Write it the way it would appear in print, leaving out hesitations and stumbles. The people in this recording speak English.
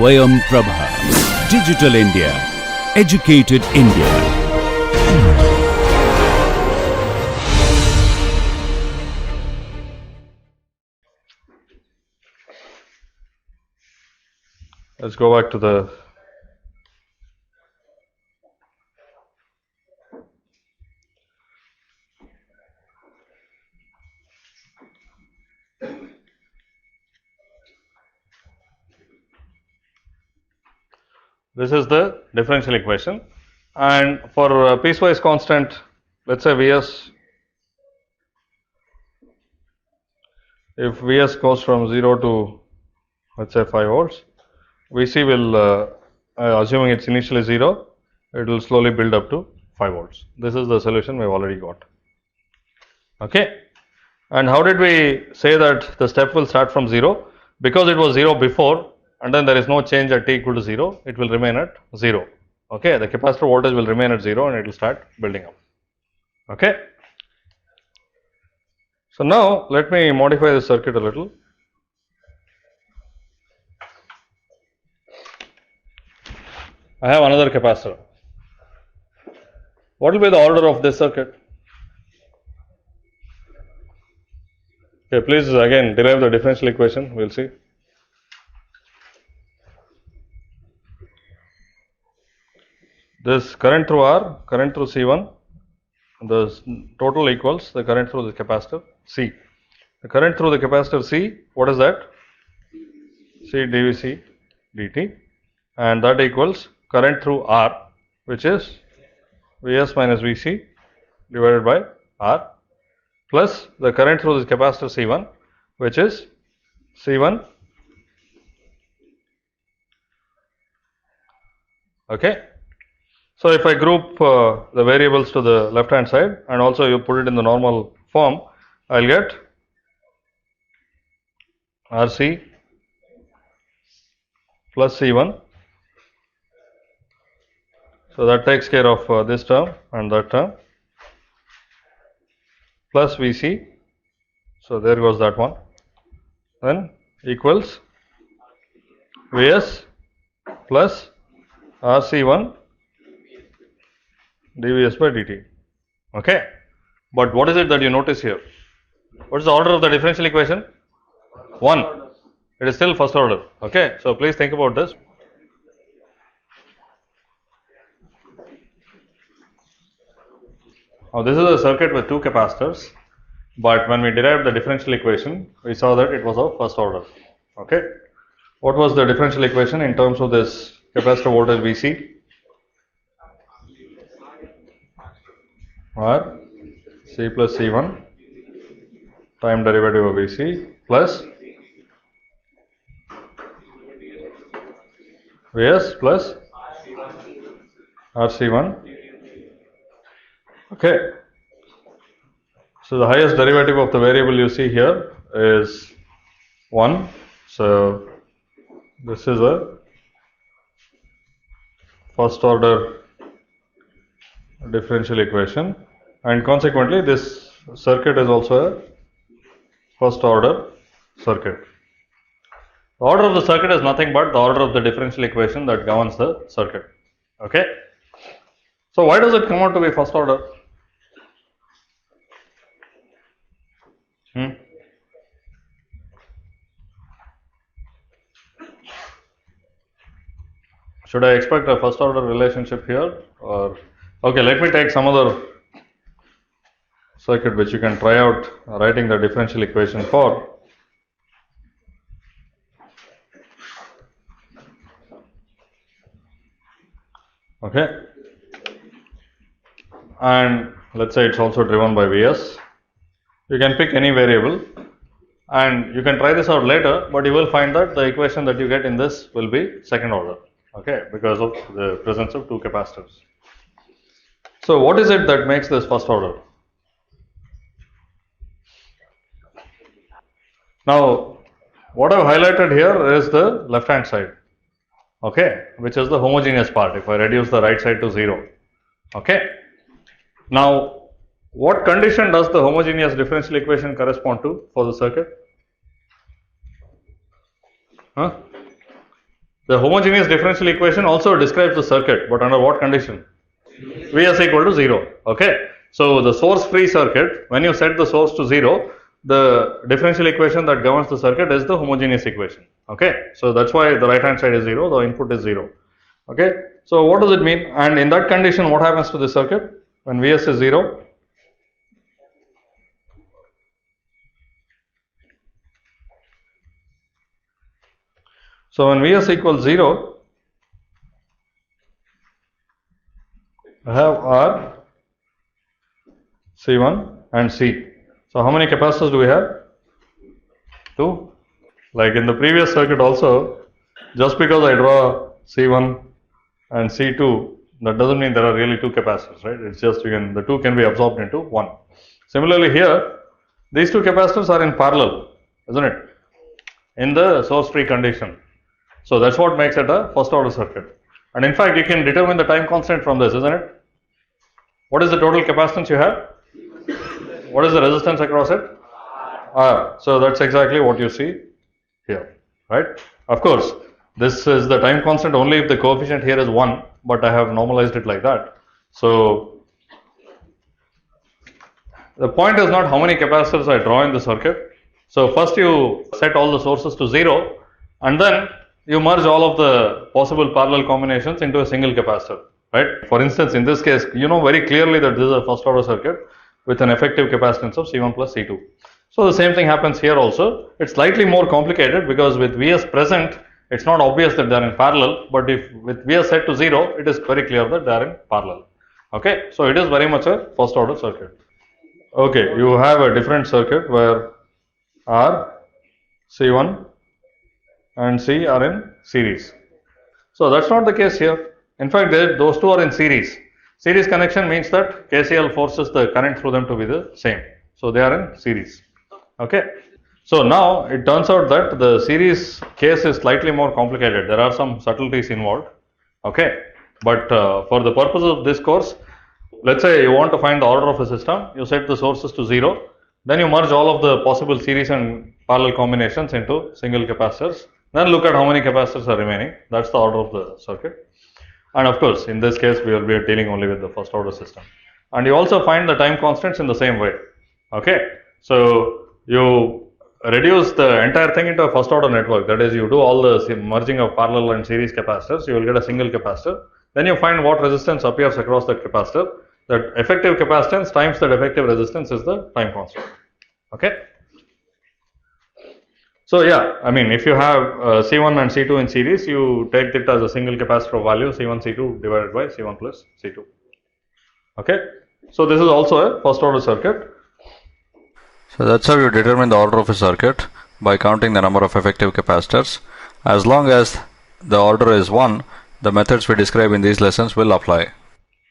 Swayam Prabha. Digital India. Educated India. Let's go back to the this is the differential equation, and for piecewise constant, let's say Vs, if Vs goes from 0 to let's say 5 volts, Vc will assuming it's initially 0, it will slowly build up to 5 volts. This is the solution we have already got. Okay, and how did we say that the step will start from 0? Because it was 0 before, and then there is no change at t equal to 0, it will remain at 0. Okay, the capacitor voltage will remain at 0 and it will start building up. Okay, so now let me modify this circuit a little. I have another capacitor. What will be the order of this circuit? Okay, please again derive the differential equation, we will see. This current through R, current through C1, the total equals the current through the capacitor C. The current through the capacitor C, what is that? C dVc dt, and that equals current through R, which is Vs minus Vc divided by R, plus the current through this capacitor C1, which is C1. Okay. So if I group the variables to the left hand side and also you put it in the normal form, I will get Rc plus C1. So that takes care of this term and that term, plus Vc. So there goes that one. Then equals Vs plus Rc1 dVs by dt. Okay, but what is it that you notice here? What is the order of the differential equation? 1. It is still first order. Okay, so please think about this. Now this is a circuit with two capacitors, but when we derived the differential equation, we saw that it was of first order. Okay, what was the differential equation in terms of this capacitor voltage Vc? R C plus C1 time derivative of Vc plus Vs plus Rc1. Okay, so the highest derivative of the variable you see here is 1. So this is a first order differential equation, and consequently this circuit is also a first order circuit. The order of the circuit is nothing but the order of the differential equation that governs the circuit. Okay, so why does it come out to be first order? Should I expect a first order relationship here, or okay, let me take some other circuit which you can try out writing the differential equation for. Okay, and let's say it's also driven by Vs. You can pick any variable and you can try this out later, but you will find that the equation that you get in this will be second order. Okay, because of the presence of two capacitors. So what is it that makes this first order? Now what I have highlighted here is the left hand side, okay, which is the homogeneous part if I reduce the right side to 0. Okay, now what condition does the homogeneous differential equation correspond to for the circuit? The homogeneous differential equation also describes the circuit, but under what condition? Vs equal to 0. Okay. So the source free circuit, when you set the source to 0, the differential equation that governs the circuit is the homogeneous equation. Okay. So that's why the right hand side is 0, the input is 0. Okay. So what does it mean? And in that condition, what happens to the circuit when Vs is 0? So when Vs equals 0, I have R, C1 and C. So how many capacitors do we have? 2. Like in the previous circuit also, just because I draw C1 and C2, that doesn't mean there are really 2 capacitors, right? It's just the 2 can be absorbed into 1. Similarly here, these 2 capacitors are in parallel, isn't it? In the source free condition. So that's what makes it a first order circuit. And in fact, you can determine the time constant from this, isn't it? What is the total capacitance you have? What is the resistance across it? R. So that's exactly what you see here, right? Of course, this is the time constant only if the coefficient here is 1, but I have normalized it like that. So the point is not how many capacitors I draw in the circuit. So first you set all the sources to 0, and then you merge all of the possible parallel combinations into a single capacitor, right? For instance, in this case, you know very clearly that this is a first order circuit with an effective capacitance of C1 plus C2. So the same thing happens here also. It's slightly more complicated because with Vs present, it's not obvious that they are in parallel, but if with Vs set to 0, it is very clear that they are in parallel. Okay, so it is very much a first order circuit. Okay, you have a different circuit where R, C1 and C are in series. So that's not the case here. In fact, those two are in series. Series connection means that KCL forces the current through them to be the same. So they are in series. Okay. So now it turns out that the series case is slightly more complicated. There are some subtleties involved. Okay. But for the purpose of this course, let's say you want to find the order of a system, you set the sources to 0, then you merge all of the possible series and parallel combinations into single capacitors. Then look at how many capacitors are remaining. That's the order of the circuit. And of course, in this case, we will be dealing only with the first order system. And you also find the time constants in the same way. Okay. So you reduce the entire thing into a first order network. That is, you do all the merging of parallel and series capacitors. You will get a single capacitor. Then you find what resistance appears across that capacitor. That effective capacitance times that effective resistance is the time constant. Okay. So yeah, I mean, if you have C1 and C2 in series, you take it as a single capacitor value C1 C2 divided by C1 plus C2. Okay. So this is also a first order circuit. So that's how you determine the order of a circuit, by counting the number of effective capacitors. As long as the order is 1, the methods we describe in these lessons will apply.